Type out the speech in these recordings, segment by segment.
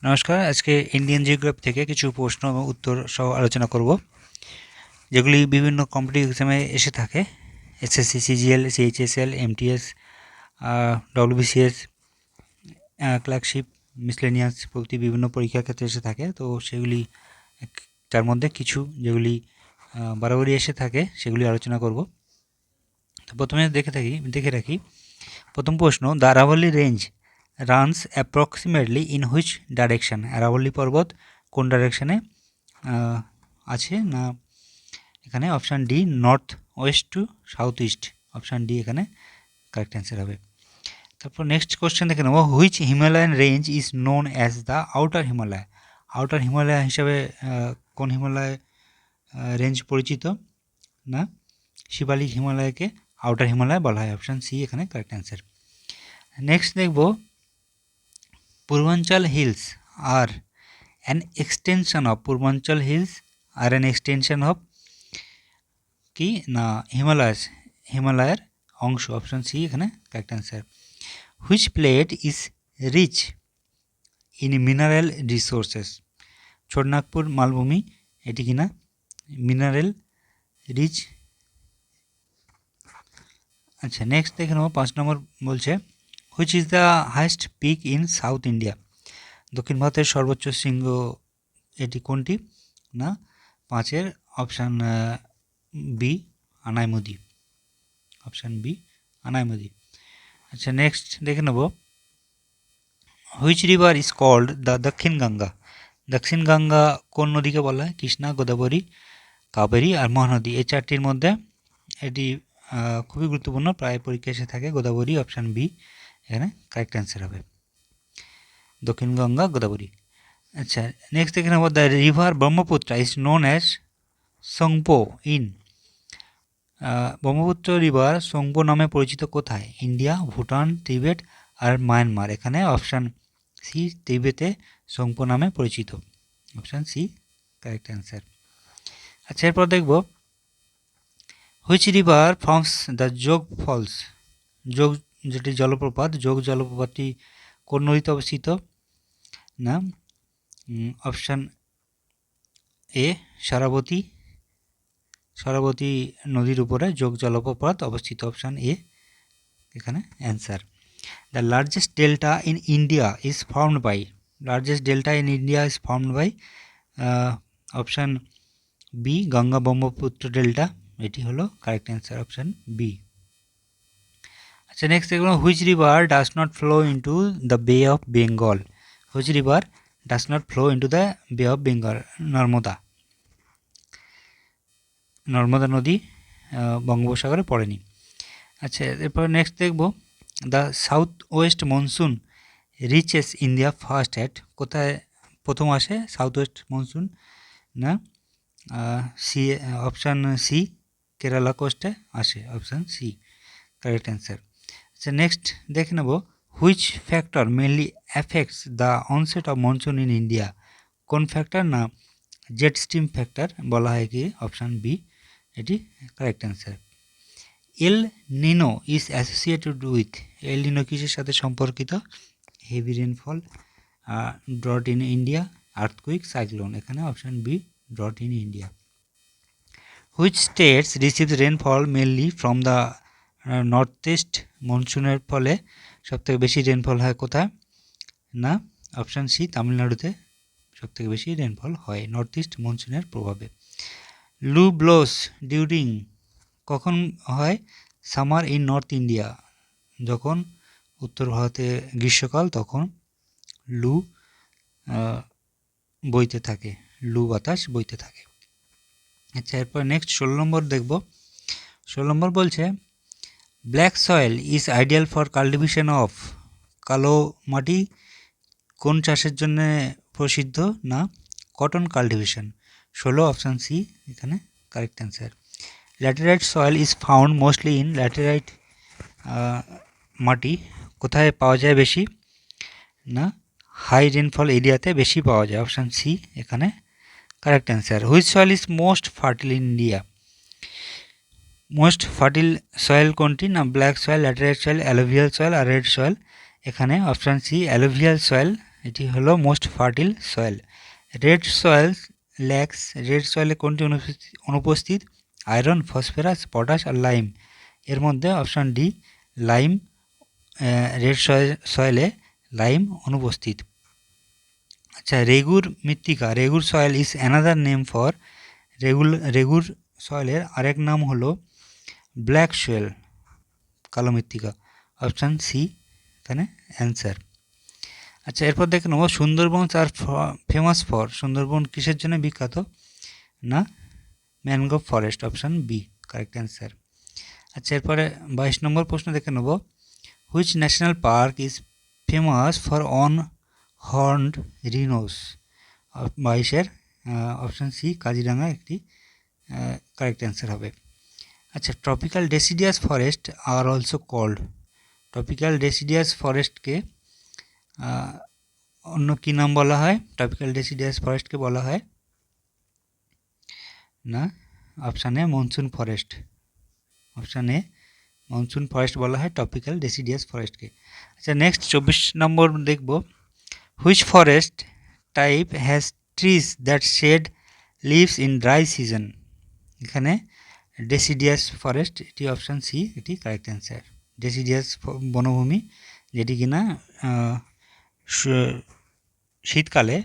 নমস্কার, আজকে Indian geography থেকে কিছু প্রশ্ন এবং উত্তর সহ আলোচনা করব, যেগুলি বিভিন্ন কম্পিটিটিভ এক্সামে এসে থাকে। SSC, CGL, CHSL, MTS, WBCS, clerkship, miscellaneous প্রভৃতি বিভিন্ন পরীক্ষার ক্ষেত্রে এসে থাকে। তো সেগুলি তার মধ্যে কিছু যেগুলি বরাবরই এসে থাকে সেগুলি আলোচনা করব। তো প্রথমে দেখে রাখি প্রথম প্রশ্ন, the Aravalli range runs approximately in which direction? Aravalli পর্বত কোন ডাইরেকশনে আছে? না এখানে option D, north west to south east. Option D এখানে কারেক্ট অ্যান্সার হবে। তারপর নেক্সট কোশ্চেন দেখে নেব, which Himalayan range is known as the outer Himalaya? Outer Himalaya হিসাবে কোন হিমালয় রেঞ্জ পরিচিত? না শিবালিক হিমালয়কে আউটার হিমালয় বলা হয়। অপশান সি এখানে কারেক্ট অ্যান্সার। নেক্সট দেখব, পূর্বাঞ্চল হিলস আর অ্যান এক্সটেনশন অফ কি না হিমালয়ের অংশ। অপশান সি এখানে correct answer. Which plate is rich in mineral resources? Chotanagpur মালভূমি এটি কিনা মিনারেল রিচ। আচ্ছা, নেক্সট দেখে নেব 5 নম্বর বলছে, which is the highest peak in south India? দক্ষিণ ভারতের সর্বোচ্চ শৃঙ্গ এটি কোনটি? না 5-এর option B, Anaimudi. Option B, Anaimudi. আচ্ছা, নেক্সট দেখে নেব, which river is called the Dakshin Ganga? দক্ষিণ গঙ্গা কোন নদীকে বলা হয়? কৃষ্ণা, গোদাবরী, কাবেরী আর মহানদী। এই চারটির মধ্যে এটি খুবই গুরুত্বপূর্ণ, প্রায় পরীক্ষা এসে থাকে। গোদাবরী, অপশান বি এখানে কারেক্ট অ্যান্সার হবে। দক্ষিণ গঙ্গা, গোদাবরী। আচ্ছা, নেক্সট দেখে নেব, the river Brahmaputra is known as Tsangpo in? Brahmaputra river Tsangpo নামে পরিচিত কোথায়? ইন্ডিয়া, ভুটান, তিবেট আর মায়ানমার। এখানে অপশান সি, তিবেতে সোংপো নামে পরিচিত। Option C correct answer. আচ্ছা, এরপর দেখব, which river forms the Jog falls? Jog যেটি জলপ্রপাত, যোগ জলপ্রপাতটি কোন নদীতে অবস্থিত? না অপশান এ, সরাবতী নদীর উপরে যোগ জলপ্রপাত অবস্থিত। অপশান এ এখানে answer. The largest delta in India is formed by option B, Ganga Brahmaputra delta. এটি হলো কারেক্ট অ্যান্সার, অপশান বি। আচ্ছা, নেক্সট দেখুন, which river does not flow into the bay of Bengal? Which river does not flow into the bay of Bengal? Narmada নদী বঙ্গোপসাগরে পড়েনি। আচ্ছা, এরপর next দেখব, the south west monsoon reaches India first at? কোথায় প্রথম আসে সাউথ ওয়েস্ট মনসুন? না সি, অপশান সি, কেরালা কোস্টে আসে। Option C correct answer. আচ্ছা, নেক্সট দেখে নেব, which factor mainly affects the onset of monsoon in India? কোন ফ্যাক্টর? না জেট স্ট্রিম ফ্যাক্টর বলা হয় কি? অপশান বি এটি correct answer. El Nino is associated with? El Nino কিসের সাথে সম্পর্কিত? Heavy rainfall, drought in India, earthquake, cyclone. এখানে option B, drought in India. Which states receives rainfall mainly from the north east? মনসুনের ফলে সবথেকে বেশি rainfall হয় কোথায়? না অপশান সি, তামিলনাড়ুতে সবথেকে বেশি রেনফল হয় নর্থ ইস্ট মনসুনের প্রভাবে। লু ব্লোস ডিউরিং কখন হয়? সামার ইন নর্থ ইন্ডিয়া, যখন উত্তর ভারতে গ্রীষ্মকাল তখন লু বইতে থাকে, লু বাতাস বইতে থাকে। আচ্ছা, এরপর নেক্সট 16 নম্বর দেখব। 16 নম্বর বলছে, black soil is ideal for cultivation of? কালো মাটি কোন চাষের জন্য প্রসিদ্ধ? না কটন কাল্টিভেশন। 16 অপশান সি এখানে correct answer. Laterite soil is found mostly in? Laterite মাটি কোথায় পাওয়া যায় বেশি? না হাই রেনফল এরিয়াতে বেশি পাওয়া যায়। অপশান সি এখানে correct answer. Which soil is most fertile in India? Most fertile soil কোনটি? না black soil, laterite soil, alluvial soil আর রেড সয়েল। এখানে অপশান সি অ্যালুভিয়াল সয়েল এটি হলো most fertile soil. Red soil lacks, red সয়েলে কোনটি অনুপস্থিত? Iron, phosphorus, potash আর লাইম। এর মধ্যে অপশান ডি লাইম, রেড সয়েলে লাইম অনুপস্থিত। আচ্ছা, রেগুর মৃত্তিকা, regur soil is another name for, regur সয়েলের আরেক নাম হলো ব্ল্যাক সয়েল, কালো মৃত্তিকা। অপশান সি এখানে অ্যান্সার। আচ্ছা, এরপর দেখে নেব সুন্দরবন আর ফেমাস ফর, সুন্দরবন কিসের জন্য বিখ্যাত? না mangrove forest, option B correct answer. আচ্ছা, এরপরে 22 নম্বর প্রশ্ন দেখে নেব which national park is famous for one horned rhinos? 22-এর অপশান সি কাজিরাঙ্গা একটি কারেক্ট অ্যান্সার হবে। আচ্ছা, tropical deciduous forest are also called, tropical deciduous ফরেস্টকে অন্য কী নাম বলা হয়? ট্রপিক্যাল ডেসিডিয়াস ফরেস্টকে বলা হয় না option A monsoon forest, option A monsoon forest বলা হয় ট্রপিক্যাল ডেসিডিয়াস ফরেস্টকে। আচ্ছা, নেক্সট 24 নম্বর দেখব which forest type has trees that shed leaves in dry season? এখানে ডেসিডিয়াস ফরেস্ট, এটি অপশান সি এটি কারেক্ট অ্যান্সার। ডেসিডিয়াস বনভূমি যেটি কিনা শীতকালে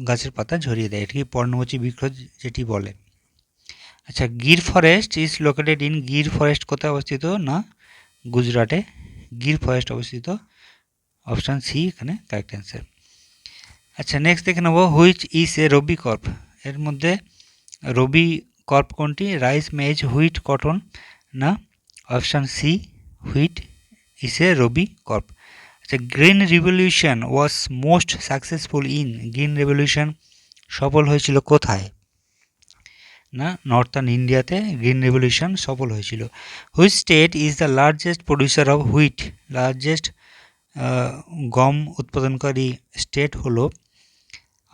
গাছের পাতা ঝরিয়ে দেয়, এটিকে পর্ণমোচী বৃক্ষ যেটি বলে। আচ্ছা, Gir forest is located in, Gir forest কোথায় অবস্থিত? না গুজরাটে গির ফরেস্ট অবস্থিত, অপশান সি এখানে কারেক্ট অ্যান্সার। আচ্ছা, নেক্সট দেখে নেব which is a rabi crop, এর মধ্যে রবি ক্রপ কোনটি? Rice, maize, wheat, cotton. না option C wheat is a rabi crop. আচ্ছা, green revolution was most successful in, green revolution সফল হয়েছিল কোথায়? না নর্থার্ন ইন্ডিয়াতে গ্রিন রেভলিউশন সফল হয়েছিল। Which state is the largest producer of wheat, largest গম উৎপাদনকারী স্টেট হলো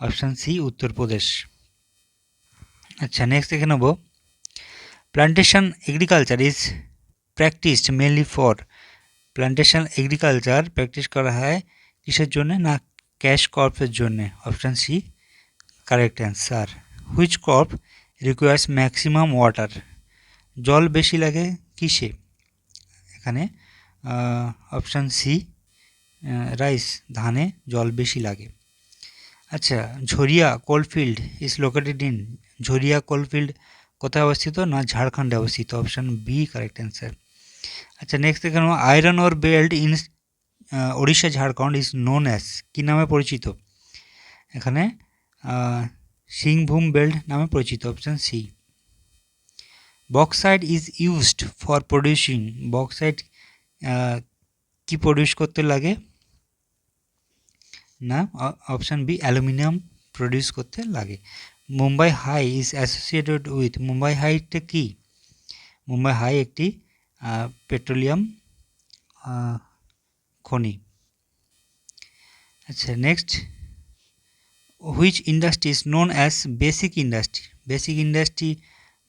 অপশান সি উত্তরপ্রদেশ। আচ্ছা, নেক্সট দেখে নেব plantation agriculture is practised mainly for, plantation agriculture practice করা হয় কিসের জন্য? না ক্যাশ ক্রপের জন্য, option C correct answer. Which crop requires maximum water, জল বেশি লাগে কিসে? এখানে অপশান সি রাইস, ধানে জল বেশি লাগে। আচ্ছা, Jharia coalfield is located in, Jharia coalfield কোথায় অবস্থিত? না ঝাড়খণ্ডে অবস্থিত, অপশান বি কারেক্ট অ্যান্সার। আচ্ছা, নেক্সট দেখে নেব iron ore belt in Odisha Jharkhand is known as, কী নামে পরিচিত? এখানে সিংভূম বেল্ট নামে পরিচিত, option C. Bauxite is used for producing, bauxite কি প্রডিউস করতে লাগে? না অপশান বি অ্যালুমিনিয়াম প্রডিউস করতে লাগে। Mumbai High is associated with, Mumbai হাইটা কি? মুম্বাই হাই একটি পেট্রোলিয়াম খনি। আচ্ছা, next which industry is known as basic industry, basic industry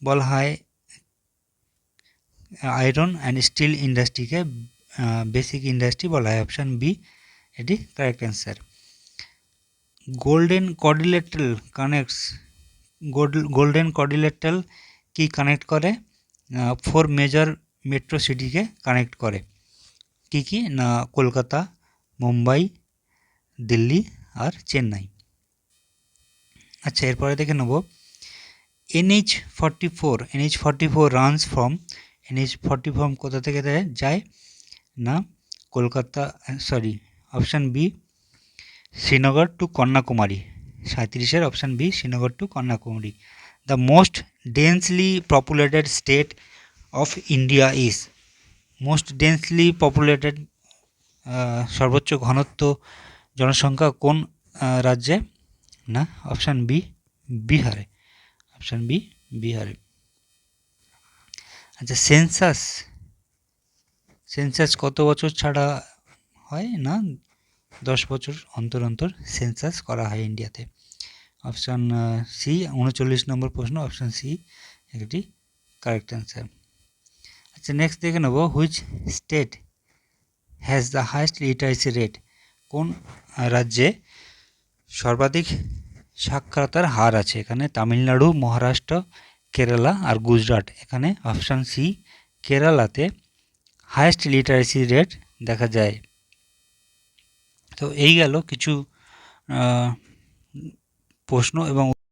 বলা হয় আয়রন অ্যান্ড স্টিল ইন্ডাস্ট্রিকে বেসিক ইন্ডাস্ট্রি বলা হয়, অপশান বি এটি correct answer. Golden quadrilateral connects, golden quadrilateral কি কানেক্ট করে? 4 মেজর মেট্রো সিটিকে কানেক্ট করে, কি কি? না কলকাতা, মুম্বাই, দিল্লি আর চেন্নাই। আচ্ছা, এরপরে দেখে নেব NH44, NH44 runs from, NH44 কোথা থেকে যায়? না Kolkata, sorry option B Srinagar to Kanyakumari, 37-এর option B Srinagar to Kanyakumari. The most densely populated state of India is, most densely populated সর্বোচ্চ ঘনত্ব জনসংখ্যা কোন রাজ্যে? না অপশান বি বিহারে, অপশান বি বিহারে। আচ্ছা, সেন্সাস কত বছর ছাড়া হয়? না 10 বছর অন্তর অন্তর সেন্সাস করা হয় ইন্ডিয়াতে, অপশান সি 39 নম্বর প্রশ্ন, অপশান সি একটি কারেক্ট অ্যান্সার। আচ্ছা, নেক্সট দেখে নেব which state has the highest literacy rate, কোন রাজ্যে সর্বাধিক সাক্ষরতার হার আছে? এখানে তামিলনাড়ু, মহারাষ্ট্র, কেরালা আর গুজরাট। এখানে অপশান সি কেরালাতে হায়েস্ট লিটারেসি রেট দেখা যায়। তো এই গেল কিছু প্রশ্ন এবং